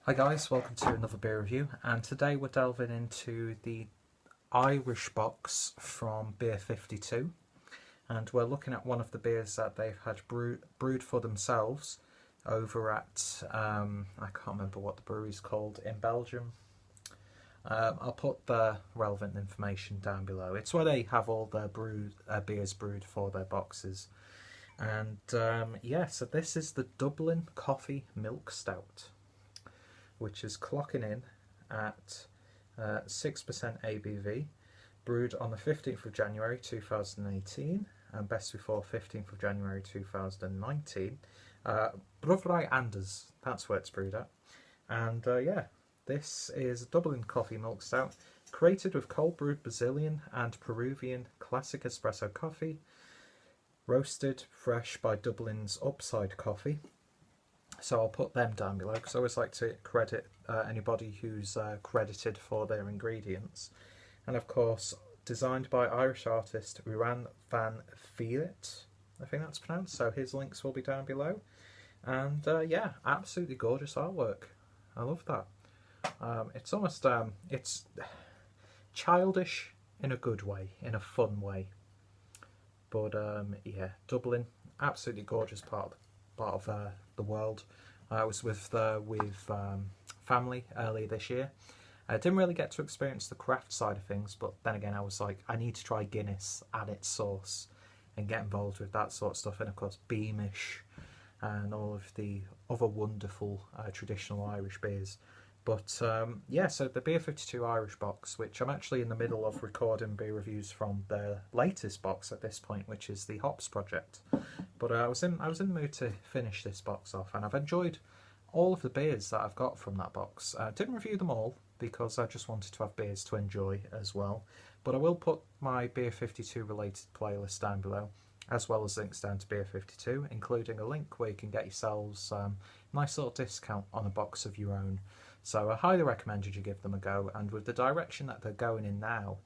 Hi guys, welcome to another beer review, and today we're delving into the Irish box from Beer52, and we're looking at one of the beers that they've had brewed for themselves over at, I can't remember what the brewery's called in Belgium. I'll put the relevant information down below. It's where they have all their beers brewed for their boxes. And yeah, so this is the Dublin Coffee Milk Stout, which is clocking in at 6% ABV, brewed on the 15th of January 2018 and best before 15th of January 2019. Brouwerij Anders, that's where it's brewed at. And yeah, this is Dublin Coffee Milk Stout, created with cold brewed Brazilian and Peruvian classic espresso coffee, roasted fresh by Dublin's Upside Coffee. So I'll put them down below because I always like to credit anybody who's credited for their ingredients. And of course, designed by Irish artist Ruan van Vliet, I think that's pronounced, so his links will be down below. And yeah, absolutely gorgeous artwork. I love that. It's almost, it's childish in a good way, in a fun way. But yeah, Dublin, absolutely gorgeous part of the world. I was with family earlier this year. I didn't really get to experience the craft side of things, but then again I was like, I need to try Guinness and its source and get involved with that sort of stuff, and of course Beamish and all of the other wonderful traditional Irish beers. But yeah, so the Beer52 Irish box, which I'm actually in the middle of recording beer reviews from the latest box at this point, which is the Hops Project. But I was in the mood to finish this box off, and I've enjoyed all of the beers that I've got from that box. I didn't review them all because I just wanted to have beers to enjoy as well. But I will put my Beer52 related playlist down below, as well as links down to Beer52, including a link where you can get yourselves a nice little discount on a box of your own. So I highly recommend you give them a go, and with the direction that they're going in now,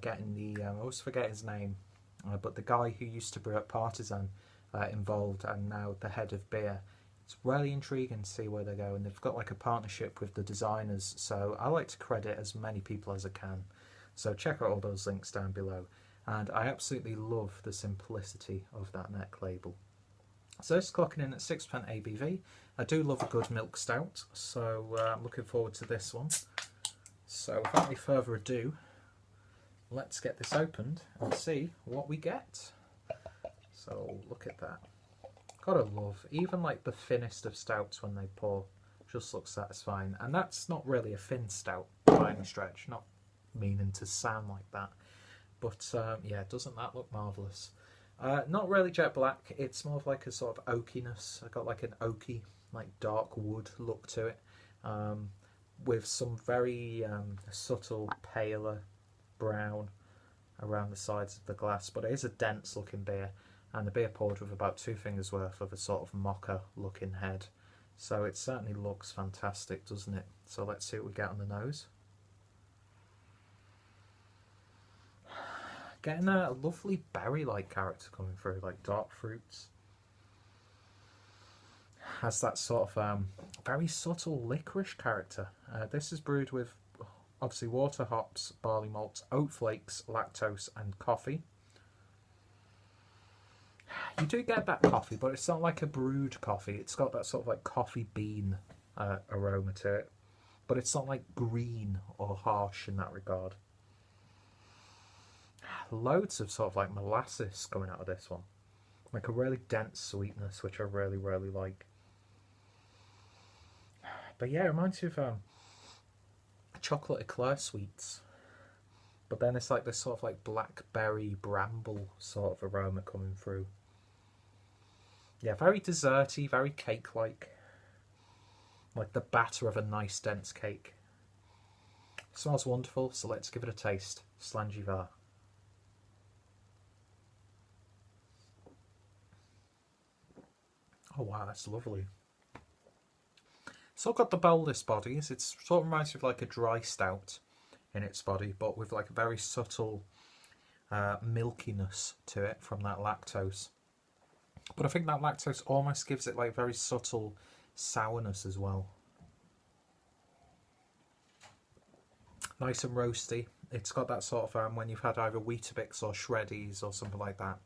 getting the, I always forget his name, but the guy who used to brew at Partisan involved, and now the head of beer, it's really intriguing to see where they go, and they've got like a partnership with the designers, so I like to credit as many people as I can. So check out all those links down below, and I absolutely love the simplicity of that neck label. So this is clocking in at 6% ABV. I do love a good milk stout, so I'm looking forward to this one. So without any further ado, let's get this opened and see what we get. So look at that. Gotta love, even like the thinnest of stouts when they pour, just looks satisfying. And that's not really a thin stout by any stretch, not meaning to sound like that. But yeah, doesn't that look marvellous? Not really jet black, it's more of like a sort of oakiness. I got like an oaky, like dark wood look to it, with some very subtle paler brown around the sides of the glass, but it is a dense looking beer, and the beer poured with about 2 fingers worth of a sort of mocha looking head, so it certainly looks fantastic, doesn't it? So let's see what we get on the nose. Getting a lovely berry-like character coming through, like dark fruits. Has that sort of very subtle licorice character. This is brewed with obviously water, hops, barley malts, oat flakes, lactose and coffee. You do get that coffee, but it's not like a brewed coffee. It's got that sort of like coffee bean aroma to it, but it's not like green or harsh in that regard. Loads of sort of like molasses coming out of this one, like a really dense sweetness, which I really like. But yeah, it reminds me of chocolate eclair sweets, but then it's like this sort of like blackberry bramble sort of aroma coming through. Yeah, very desserty, very cake-like, like the batter of a nice dense cake. It smells wonderful, so let's give it a taste. Slangivar. Oh wow, that's lovely. Still got the boldest bodies. It sort of reminds me of like a dry stout in its body, but with like a very subtle milkiness to it from that lactose. But I think that lactose almost gives it like very subtle sourness as well. Nice and roasty. It's got that sort of when you've had either Weetabix or Shreddies or something like that,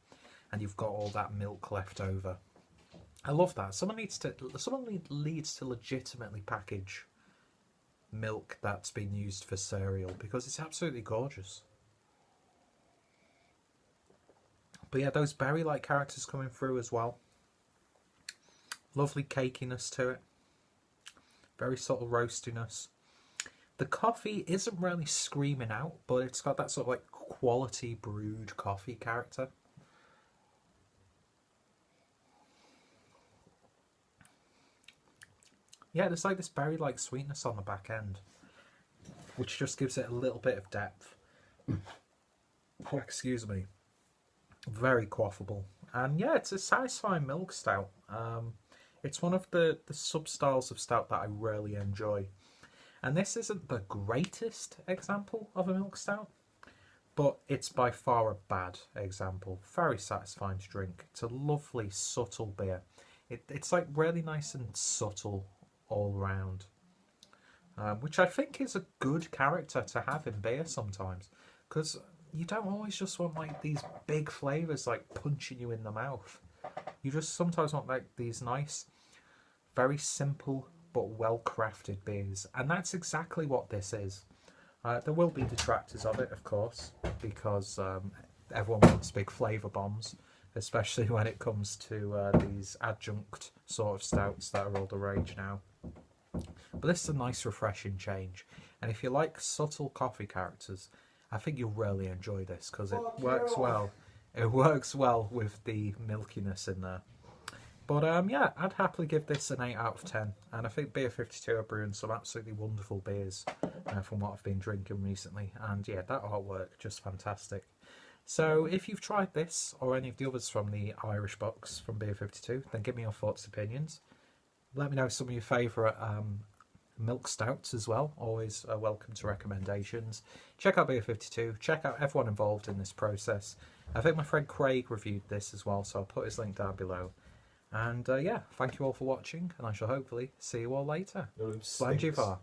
and you've got all that milk left over. I love that. Someone needs to legitimately package milk that's been used for cereal, because it's absolutely gorgeous. But yeah, those berry-like characters coming through as well. Lovely cakiness to it. Very subtle roastiness. The coffee isn't really screaming out, but it's got that sort of like quality brewed coffee character. Yeah, there's like this berry-like sweetness on the back end, which just gives it a little bit of depth. Oh, excuse me. Very quaffable. And yeah, it's a satisfying milk stout. It's one of the sub-styles of stout that I really enjoy. And this isn't the greatest example of a milk stout, but it's by far a bad example. Very satisfying to drink. It's a lovely, subtle beer. It's like really nice and subtle all round, which I think is a good character to have in beer sometimes, because you don't always just want like these big flavours like punching you in the mouth. You just sometimes want like these nice, very simple but well crafted beers, and that's exactly what this is. There will be detractors of it, of course, because everyone wants big flavour bombs, especially when it comes to these adjunct sort of stouts that are all the rage now. But this is a nice refreshing change, and if you like subtle coffee characters, I think you'll really enjoy this, because it works well. It works well with the milkiness in there. But yeah, I'd happily give this an 8 out of 10, and I think Beer52 are brewing some absolutely wonderful beers from what I've been drinking recently, and yeah, that artwork, just fantastic. So if you've tried this or any of the others from the Irish box from Beer52, then give me your thoughts and opinions. Let me know some of your favourite milk stouts as well. Always welcome to recommendations. Check out Beer52. Check out everyone involved in this process. I think my friend Craig reviewed this as well, so I'll put his link down below. And yeah, thank you all for watching, and I shall hopefully see you all later. Slán far.